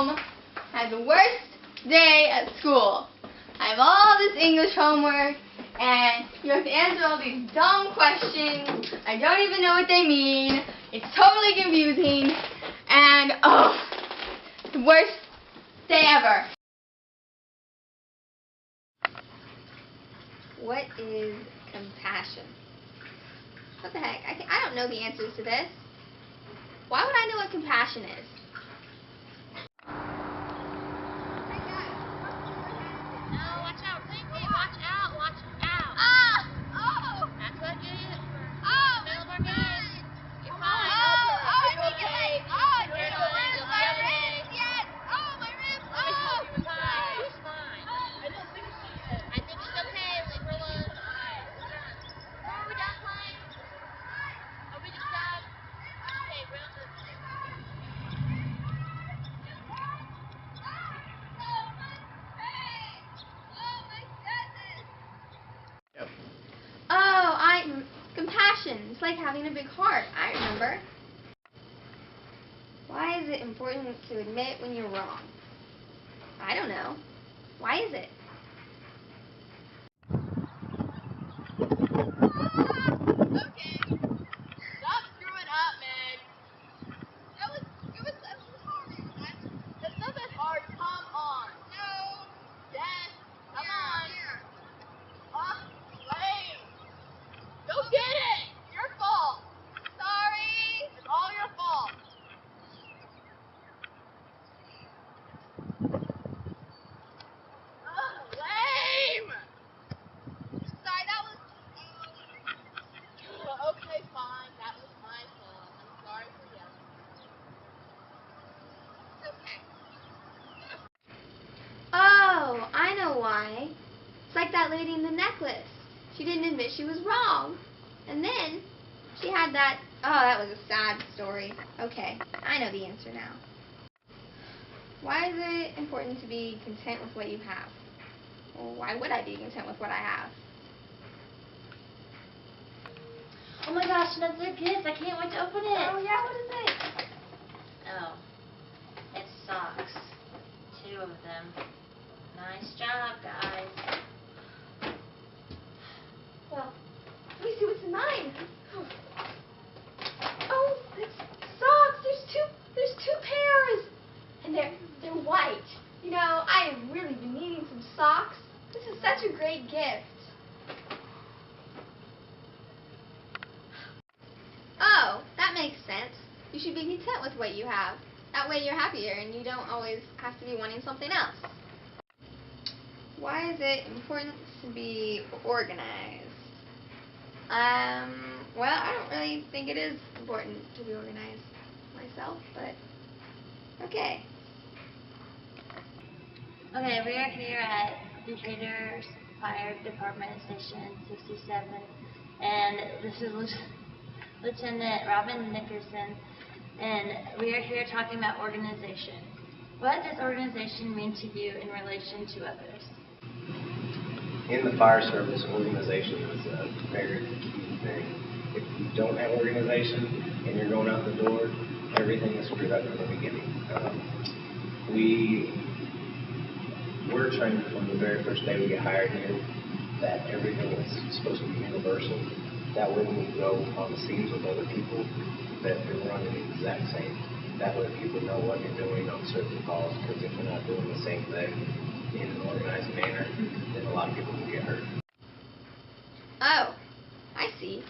home. I had the worst day at school. I have all this English homework, and you have to answer all these dumb questions. I don't even know what they mean. It's totally confusing, and the worst day ever. What is compassion? What the heck? I don't know the answers to this. Why would I know what compassion is? Compassion. It's like having a big heart. I remember. Why is it important to admit when you're wrong? I don't know. Why is it? Okay. Stop screwing up, man. It was hard. That's not that hard. Come on. No. Yes. Come on. Here. Lame. Go get it. Your fault. Sorry. It's all your fault. Lame. Sorry, that was... Okay, fine. That was my fault. I'm sorry for yelling. It's okay. Oh, I know why. It's like that lady in the necklace. She didn't admit she was wrong. And then she had that... Oh, that was a sad story. Okay, I know the answer now. Why is it important to be content with what you have? Well, why would I be content with what I have? Oh my gosh, another gift. I can't wait to open it. Oh yeah, what is it? Oh, it's socks. 2 of them. Nice job, guys. Well, let me see what's in mine. Oh, it's socks. There's two pairs. And they're white. You know, I have really been needing some socks. This is such a great gift. Oh, that makes sense. You should be content with what you have. That way you're happier and you don't always have to be wanting something else. Why is it important to be organized? Well, I don't really think it is important to be organized myself, but okay. Okay, we are here at Decatur Fire Department Station 67, and this is Lieutenant Robin Nickerson, and we are here talking about organization. What does organization mean to you in relation to others? In the fire service, organization is a very key thing. If you don't have organization and you're going out the door, everything is screwed up from the beginning. We're trained from the very first day we get hired here that everything is supposed to be universal. That way when we go on the scenes with other people, that they're running the exact same. That way people know what you're doing on certain calls, because if you're not doing the same thing in an organized manner, then a lot of people will get hurt. Oh, I see.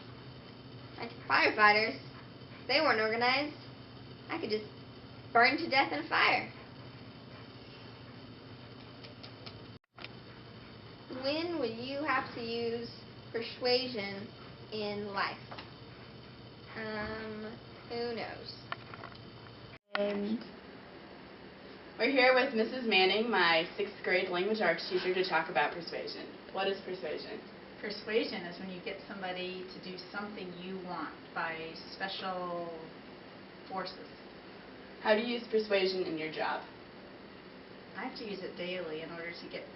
Like firefighters, if they weren't organized, I could just burn to death in a fire. When would you have to use persuasion in life? Who knows? And we're here with Mrs. Manning, my 6th grade language arts teacher, to talk about persuasion. What is persuasion? Persuasion is when you get somebody to do something you want by special forces. How do you use persuasion in your job? I have to use it daily in order to get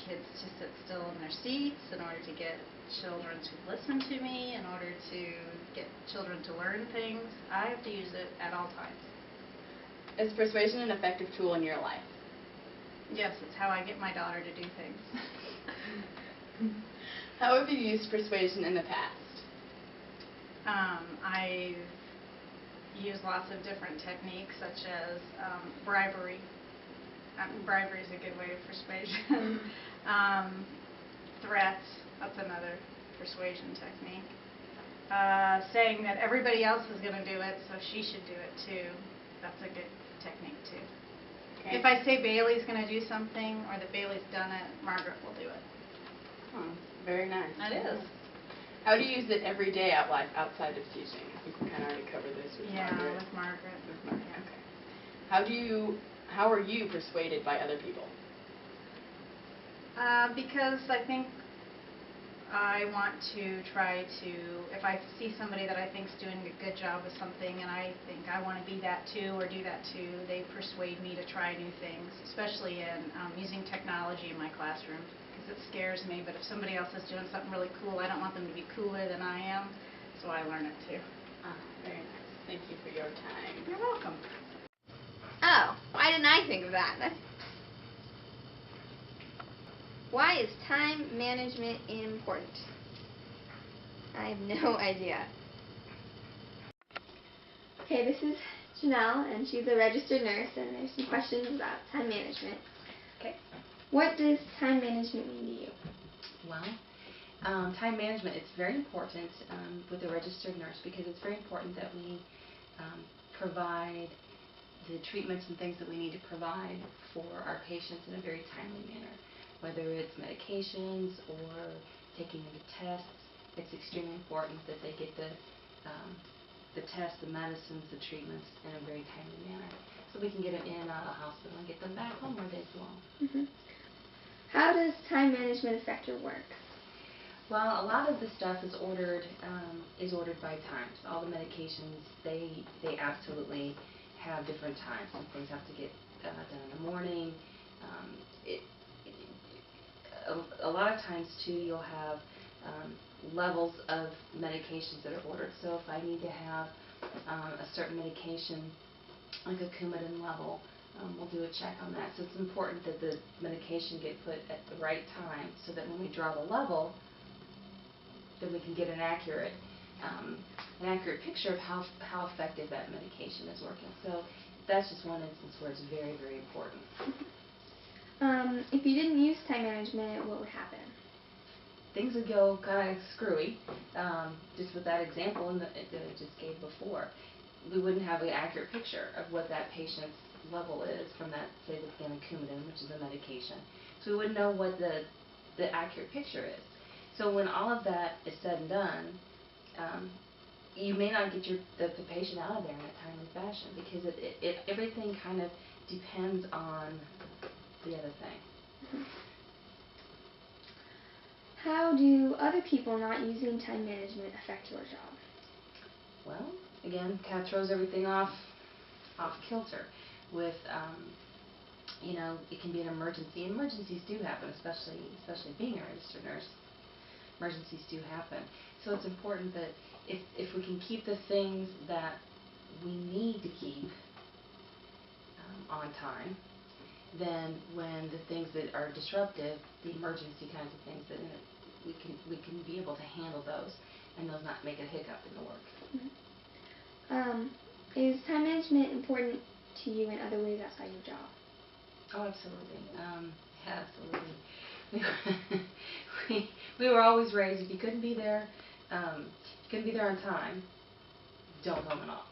kids to sit still in their seats, in order to get children to listen to me, in order to get children to learn things. I have to use it at all times. Is persuasion an effective tool in your life? Yes, it's how I get my daughter to do things. How have you used persuasion in the past? I've used lots of different techniques, such as bribery. Bribery is a good way of persuasion. Threats, that's another persuasion technique. Saying that everybody else is going to do it, so she should do it too. That's a good technique too. Okay. If I say Bailey's going to do something, or that Bailey's done it, Margaret will do it. Oh, very nice. That is. How do you use it every day outside of teaching? I think we kind of already covered this with Margaret. With Margaret. With Margaret. Okay. How are you persuaded by other people? Because I think I want to try to, if I see somebody that I think is doing a good job with something and I think I want to be that too or do that too, they persuade me to try new things, especially in using technology in my classroom, because it scares me. But if somebody else is doing something really cool, I don't want them to be cooler than I am, so I learn it too. Very nice. Thank you for your time. You're welcome. Oh, why didn't I think of that? Why is time management important? I have no idea. Okay, this is Janelle, and she's a registered nurse, and there's some questions about time management. Okay. What does time management mean to you? Well, time management, it's very important with a registered nurse, because it's very important that we provide the treatments and things that we need to provide for our patients in a very timely manner. Whether it's medications or taking them to tests, it's extremely important that they get the tests, the medicines, the treatments in a very timely manner, so we can get them in and out of the hospital and get them back home where they belong. Mm-hmm. How does time management affect your work? Well, a lot of the stuff is ordered by times. All the medications, they absolutely have different times. Some things have to get done in the morning. A lot of times too, you'll have levels of medications that are ordered. So if I need to have a certain medication, like a Coumadin level, we'll do a check on that. So it's important that the medication get put at the right time, so that when we draw the level, then we can get an accurate picture of how effective that medication is working. So that's just one instance where it's very, very important. If you didn't use time management, what would happen? Things would go kind of screwy. Just with that example that I just gave before, we wouldn't have an accurate picture of what that patient's level is from that, say, the Coumadin, which is a medication. So we wouldn't know what the accurate picture is. So when all of that is said and done, you may not get the patient out of there in a timely fashion, because everything kind of depends on the other thing. How do other people not using time management affect your job? Well, again, kind of throws everything off kilter. With it can be an emergency. Emergencies do happen, especially being a registered nurse. Emergencies do happen. So it's important that if we can keep the things that we need to keep on time, then when the things that are disruptive, the emergency kinds of things, then we can be able to handle those, and those not make a hiccup in the work. Mm-hmm. Is time management important to you in other ways outside your job? Oh, absolutely. Absolutely. We were always raised, if you couldn't be there on time, don't come at all.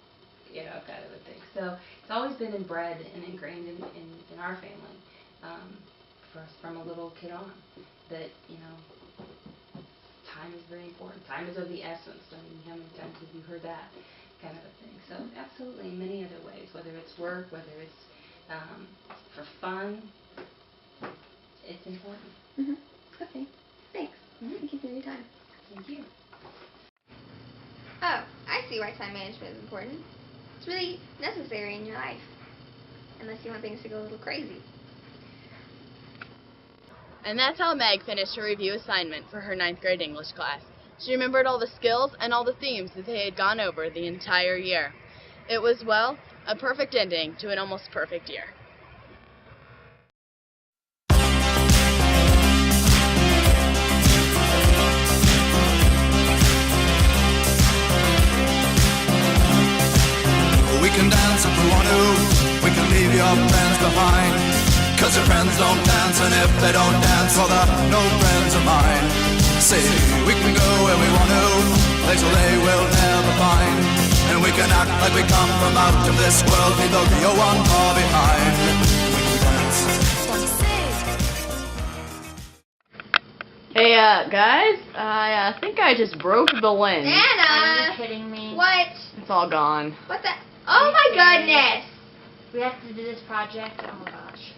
Kind of a thing. So it's always been inbred and ingrained in our family, for us from a little kid on, that time is very important. Time is of the essence. I mean, how many times have you heard that kind of a thing? So absolutely, in many other ways, whether it's work, whether it's for fun, it's important. Mm-hmm. Okay. Thanks. Mm-hmm. Thank you for your time. Thank you. Oh, I see why time management is important. It's really necessary in your life, unless you want things to go a little crazy. And that's how Meg finished her review assignment for her 9th grade English class. She remembered all the skills and all the themes that they had gone over the entire year. It was, well, a perfect ending to an almost perfect year. We can dance if we want to, we can leave your friends behind. Cause your friends don't dance, and if they don't dance, well they're no friends of mine. See, we can go where we want to, places they will never find. And we can act like we come from out of this world, leave the real one far behind. We can dance. Hey, guys, I think I just broke the lens. Are you Anna! kidding me? What? It's all gone. What the? Oh my goodness! We have to do this project. Oh my gosh.